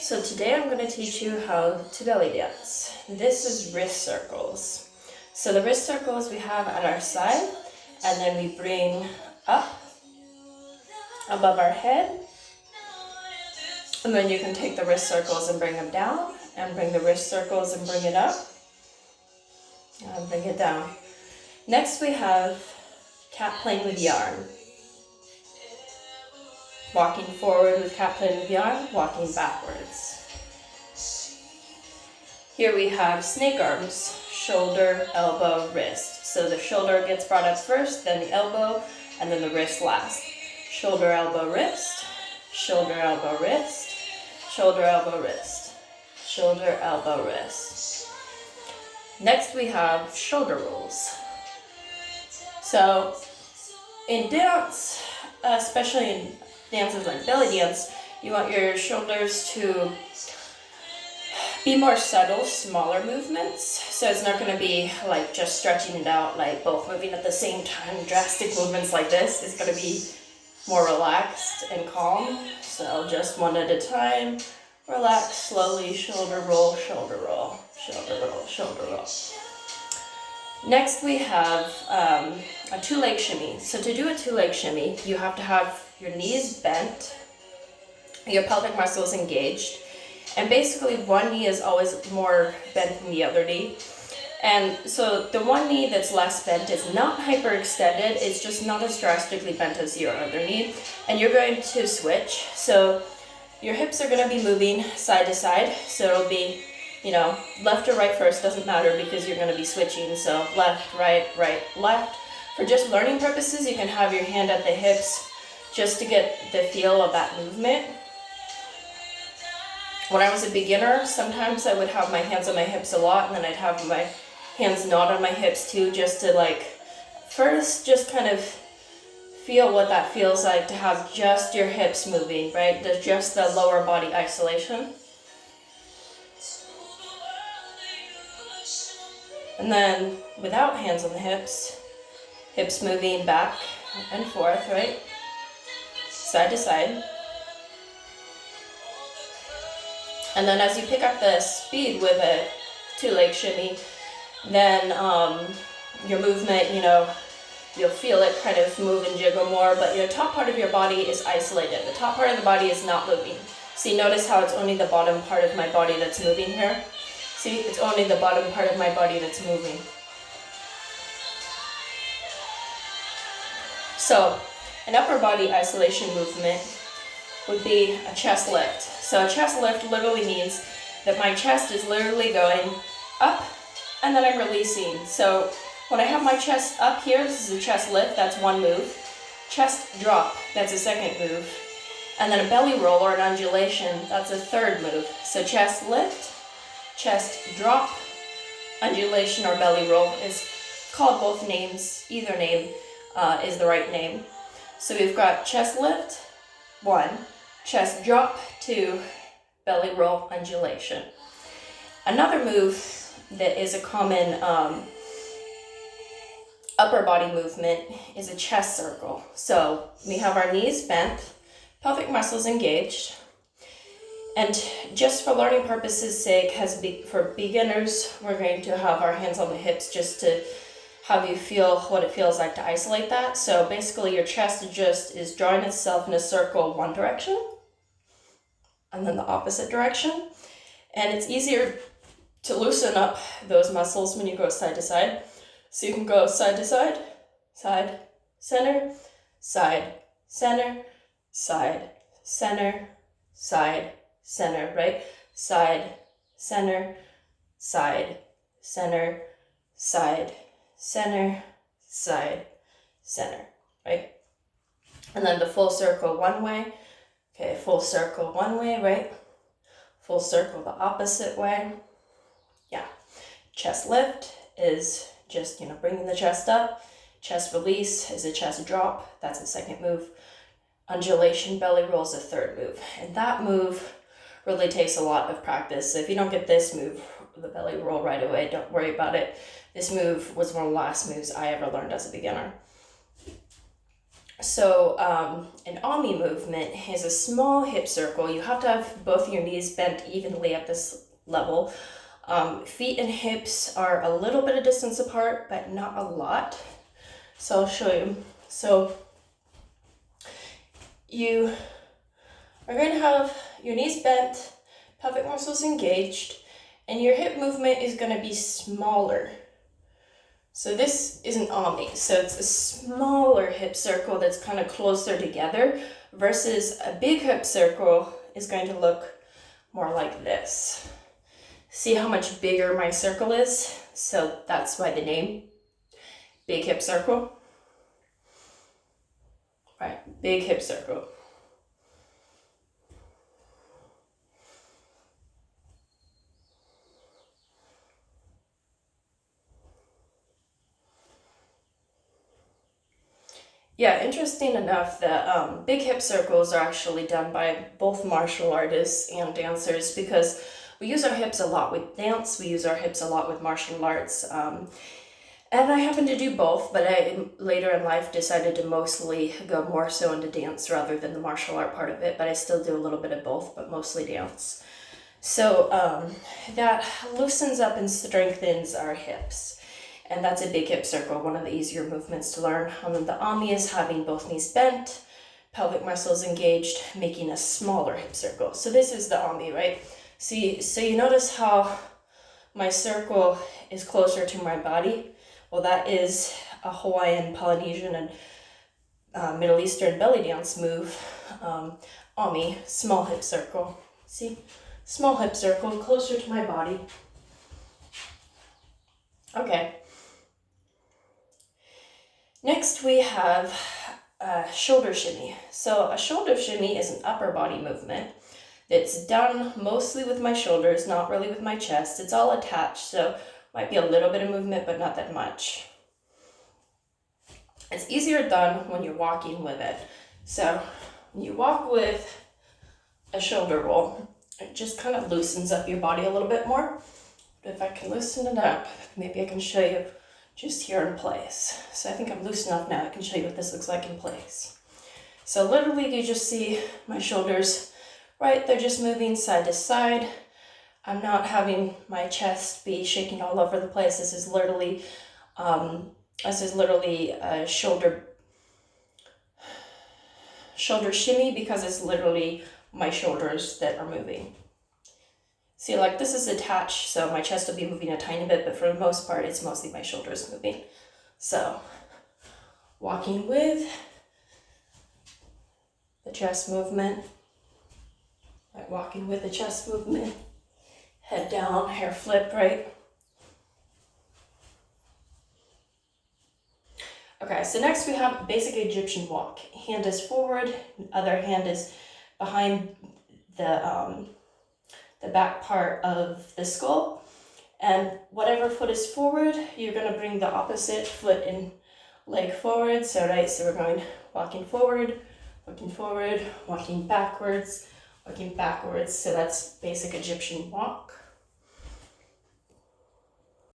So today I'm going to teach you how to belly dance. This is wrist circles. So the wrist circles we have at our side, and then we bring up above our head. And then you can take the wrist circles and bring them down, and bring the wrist circles and bring it up, and bring it down. Next we have cat playing with yarn. Walking forward with cat playing with yarn, walking backwards. Here we have snake arms, shoulder, elbow, wrist. So the shoulder gets brought up first, then the elbow, and then the wrist last. Shoulder, elbow, wrist, shoulder, elbow, wrist, shoulder, elbow, wrist, shoulder, elbow, wrist. Next we have shoulder rolls. So in dance, especially in dances like belly dance, you want your shoulders to be more subtle, smaller movements. So it's not going to be like just stretching it out, like both moving at the same time. Drastic movements like this is going to be more relaxed and calm. So just one at a time. Relax slowly, shoulder roll, shoulder roll, shoulder roll, shoulder roll. Next we have a two-leg shimmy. So to do a two-leg shimmy, you have to have your knees bent, your pelvic muscles engaged, and basically one knee is always more bent than the other knee. And so the one knee that's less bent is not hyperextended, it's just not as drastically bent as your other knee. And you're going to switch. So your hips are going to be moving side to side. So it'll be, left or right first, doesn't matter because you're going to be switching. So left, right, left. For just learning purposes, you can have your hand at the hips just to get the feel of that movement. When I was a beginner, sometimes I would have my hands on my hips a lot, and then I'd have my hands not on my hips too, just to first just kind of feel what that feels like to have just your hips moving, right? Just the lower body isolation. And then without hands on the hips moving back and forth, right? Side to side. And then as you pick up the speed with a two-leg shimmy, then your movement, you'll feel it kind of move and jiggle more, but your top part of your body is isolated. The top part of the body is not moving. See, notice how it's only the bottom part of my body that's moving here? See, it's only the bottom part of my body that's moving. So, an upper body isolation movement would be a chest lift. So a chest lift literally means that my chest is literally going up and then I'm releasing. So when I have my chest up here, this is a chest lift, that's one move. Chest drop, that's a second move. And then a belly roll or an undulation, that's a third move. So chest lift, chest drop, undulation or belly roll is called both names. Either name is the right name. So we've got chest lift, 1, chest drop, 2, belly roll, undulation. Another move that is a common upper body movement is a chest circle. So we have our knees bent, pelvic muscles engaged, and just for learning purposes sake, for beginners, we're going to have our hands on the hips just to have you feel what it feels like to isolate that. So basically your chest is drawing itself in a circle one direction and then the opposite direction. And it's easier to loosen up those muscles when you go side to side. So you can go side to side, side, center, side, center, side, center, side, center, right? Side, center, side, center, side, center, side, center, right? And then the full circle one way. Okay, full circle one way, right? Full circle the opposite way. Yeah. Chest lift is just, bringing the chest up. Chest release is a chest drop. That's the second move. Undulation, belly roll is the third move. And that move really takes a lot of practice. So if you don't get this move, the belly roll right away, don't worry about it. This move was one of the last moves I ever learned as a beginner. So an Ami movement is a small hip circle. You have to have both your knees bent evenly at this level. Feet and hips are a little bit of distance apart, but not a lot. So I'll show you. So you are going to have your knees bent, pelvic muscles engaged, and your hip movement is going to be smaller. So this is an Ami, so it's a smaller hip circle that's kind of closer together versus a big hip circle is going to look more like this. See how much bigger my circle is? So that's why the name, big hip circle. Right, big hip circle. Yeah, interesting enough that big hip circles are actually done by both martial artists and dancers because we use our hips a lot with dance, we use our hips a lot with martial arts. And I happen to do both, but I later in life decided to mostly go more so into dance rather than the martial art part of it, but I still do a little bit of both, but mostly dance. So that loosens up and strengthens our hips. And that's a big hip circle, one of the easier movements to learn. And then the Ami is having both knees bent, pelvic muscles engaged, making a smaller hip circle. So this is the Ami, right? So you notice how my circle is closer to my body? Well, that is a Hawaiian, Polynesian, and Middle Eastern belly dance move. Ami, small hip circle. See? Small hip circle, closer to my body. Okay. Next we have a shoulder shimmy. So a shoulder shimmy is an upper body movement that's done mostly with my shoulders, not really with my chest. It's all attached, so might be a little bit of movement, but not that much. It's easier done when you're walking with it. So when you walk with a shoulder roll, it just kind of loosens up your body a little bit more. But if I can loosen it up, maybe I can show you just here in place. So I think I'm loose enough now. I can show you what this looks like in place. So literally you just see my shoulders, right? They're just moving side to side. I'm not having my chest be shaking all over the place. This is literally a shoulder shimmy because it's literally my shoulders that are moving. See, like this is attached, so my chest will be moving a tiny bit, but for the most part, it's mostly my shoulders moving. So, walking with the chest movement, right, walking with the chest movement, head down, hair flip, right? Okay, so next we have basic Egyptian walk. Hand is forward, other hand is behind the back part of the skull, and whatever foot is forward, you're going to bring the opposite foot and leg forward. So right, so we're going walking forward, walking backwards. So that's basic Egyptian walk.